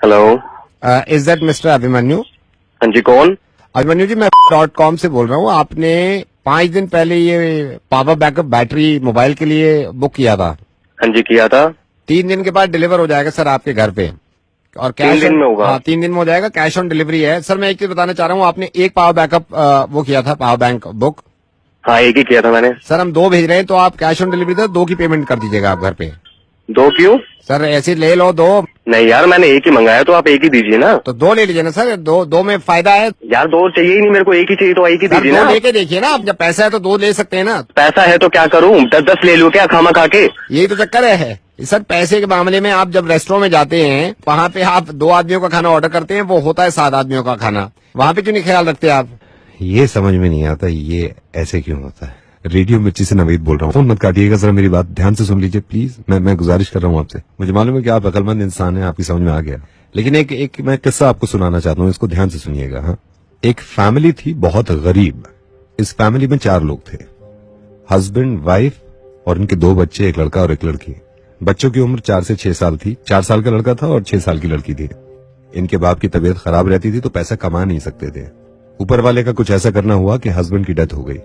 Hello, is that mister Abhimanyu? हाँ जी, कौन? अभिमन्यु जी, मैं .com से बोल रहा हूँ। आपने 5 दिन पहले ये पावर बैकअप बैटरी मोबाइल के लिए बुक किया था। हाँ जी, किया था। 3 दिन के बाद डिलीवर हो जाएगा सर आपके घर पे, और 3 दिन में होगा? हाँ, 3 दिन में हो जाएगा। कैश ऑन डिलीवरी है सर। मैं एक चीज बताना चाह रहा हूँ, आपने एक पावर बैकअप वो किया था, पावर बैंक बुक। हाँ, एक ही किया था मैंने। सर हम 2 भेज रहे हैं, तो आप कैश ऑन डिलीवरी दो, 2 की पेमेंट कर दीजिएगा आप घर पे। 2 क्यों? सर ऐसे ले लो 2। नहीं यार, मैंने एक ही मंगाया, तो आप एक ही दीजिए ना। तो 2 ले लीजिए ना सर, 2 में फायदा है। यार 2 चाहिए ही नहीं मेरे को, एक ही चाहिए, तो एक ही सर दीजिए 2 ना। लेके देखिए ना, आप जब पैसा है तो 2 ले सकते हैं ना। पैसा है तो क्या करूं, 10-10 ले लूं क्या खामा खा के? यही तो चक्कर है सर। पैसे के मामले में आप जब रेस्टोरेंट में जाते हैं, वहाँ पे आप 2 आदमियों का खाना ऑर्डर करते हैं, वो होता है 7 आदमियों का खाना। वहाँ पे क्यों नहीं ख्याल रखते आप? ये समझ में नहीं आता ये ऐसे क्यों होता है। रेडियो मिर्ची से नवीद बोल रहा हूँ। फोन मत काटिएगा जरा, मेरी बात ध्यान से सुन लीजिए प्लीज। मैं गुजारिश कर रहा हूँ आपसे। मुझे मालूम है कि आप अकलमंद इंसान हैं, आपकी समझ में आ गया, लेकिन एक मैं किस्सा आपको सुनाना चाहता हूँ, इसको ध्यान से सुनिएगा। हाँ, एक फैमिली थी बहुत गरीब। इस फैमिली में 4 लोग थे, हस्बैंड, वाइफ और इनके 2 बच्चे, एक लड़का और एक लड़की। बच्चों की उम्र 4 से 6 साल थी। 4 साल का लड़का था और 6 साल की लड़की थी। इनके बाप की तबीयत खराब रहती थी, तो पैसा कमा नहीं सकते थे। ऊपर वाले का कुछ ऐसा करना हुआ कि हस्बैंड की डेथ हो गई।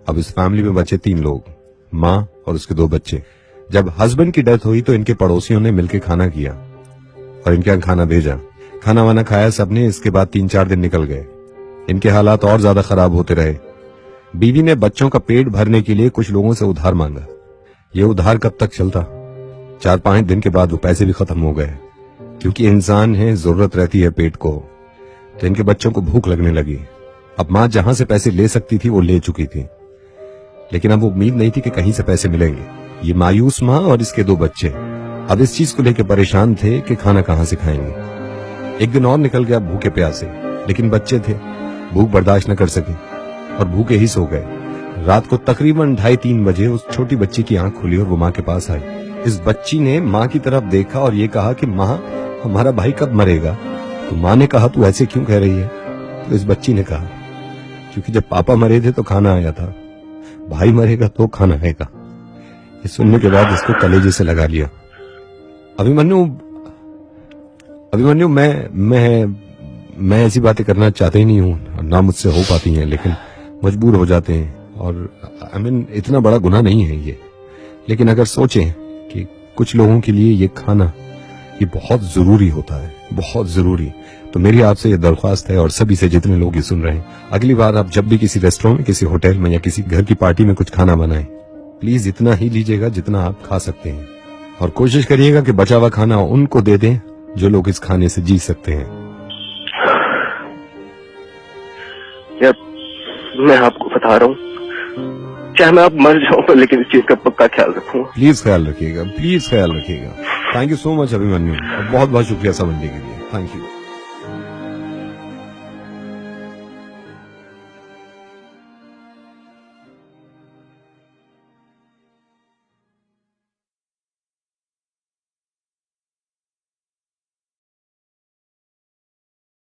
अब इस फैमिली में बचे 3 लोग, माँ और उसके 2 बच्चे। जब हस्बैंड की डेथ हुई तो इनके पड़ोसियों ने मिलकर खाना किया और इनके यहाँ खाना भेजा। खाना वाना खाया सबने। इसके बाद 3-4 दिन निकल गए। इनके हालात और ज्यादा खराब होते रहे। बीवी ने बच्चों का पेट भरने के लिए कुछ लोगों से उधार मांगा। ये उधार कब तक चलता? 4-5 दिन के बाद वो पैसे भी खत्म हो गए। क्योंकि इंसान है, जरूरत रहती है पेट को, तो इनके बच्चों को भूख लगने लगी। अब माँ जहां से पैसे ले सकती थी वो ले चुकी थी, लेकिन अब उम्मीद नहीं थी कि कहीं से पैसे मिलेंगे। ये मायूस माँ और इसके 2 बच्चे अब इस चीज को लेकर परेशान थे कि खाना कहां से खाएंगे। एक दिन और निकल गया भूखे प्यासे, लेकिन बच्चे थे, भूख बर्दाश्त न कर सके और भूखे ही सो गए। रात को तकरीबन 2:30-3 बजे उस छोटी बच्ची की आंख खुली और वो माँ के पास आई। इस बच्ची ने माँ की तरफ देखा और ये कहा कि माँ, हमारा भाई कब मरेगा? तो माँ ने कहा, तू ऐसे क्यों कह रही है? तो इस बच्ची ने कहा, क्योंकि जब पापा मरे थे तो खाना आया था, भाई मरेगा तो खाना आएगा। ये सुनने के बाद इसको कलेजे से लगा लिया। अभिमन्यु मैं ऐसी बातें करना चाहते ही नहीं हूँ, ना मुझसे हो पाती हैं, लेकिन मजबूर हो जाते हैं। और इतना बड़ा गुनाह नहीं है ये, लेकिन अगर सोचें कि कुछ लोगों के लिए ये खाना ये बहुत जरूरी होता है, बहुत जरूरी, तो मेरी आपसे ये दरख्वास्त है और सभी से जितने लोग ये सुन रहे हैं, अगली बार आप जब भी किसी रेस्टोरेंट में, किसी होटल में या किसी घर की पार्टी में कुछ खाना बनाएं, प्लीज इतना ही लीजिएगा जितना आप खा सकते हैं, और कोशिश करिएगा कि बचा हुआ खाना उनको दे दें जो लोग इस खाने से जी सकते हैं। यार मैं आपको बता रहा हूँ, चाहे मैं आप मर जाऊँ, लेकिन इस चीज का पक्का ख्याल रखूंगा। प्लीज ख्याल रखिएगा, प्लीज ख्याल रखिएगा। Thank you so much Abhimanyu, बहुत बहुत शुक्रिया समझने के लिए। Thank you.